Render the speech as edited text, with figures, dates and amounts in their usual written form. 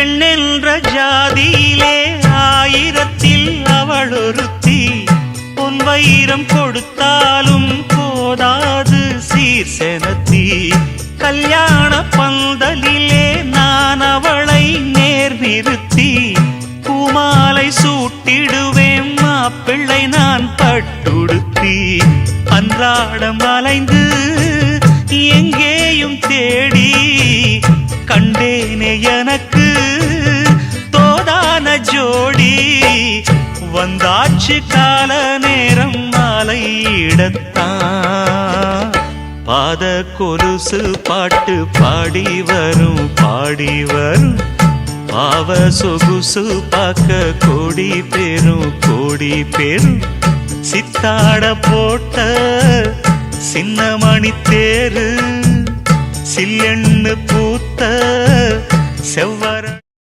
பெண்ணென்ற ஜாதியிலே ஆயிரத்தில் அவள் ஒருத்தி. பொன் வைரம் கொடுத்தாலும் போதாது சீர் செனத்தி. கல்யாண பந்தலிலே நான் அவளை நேர் நிறுத்தி. பூமாலை சூட்டிடுவேன் மாப்பிள்ளை நான் பட்டுடுத்தி. அன்றாடம் அலைந்து எங்கேயும் தேடி கண்டேனே எனக்கு தோதான ஜோடி. வந்தாச்சு கால நேரம் மாலையிடத்தான். பாத கொலுசு பாட்டு பாடி வரும் பாடி வரும். பாவ சொகுசு பார்க்க கோடி பேரும். சித்தாட போட்ட சின்ன மணி தேரு. சில்லெண்ணு பூத்த செவ்வர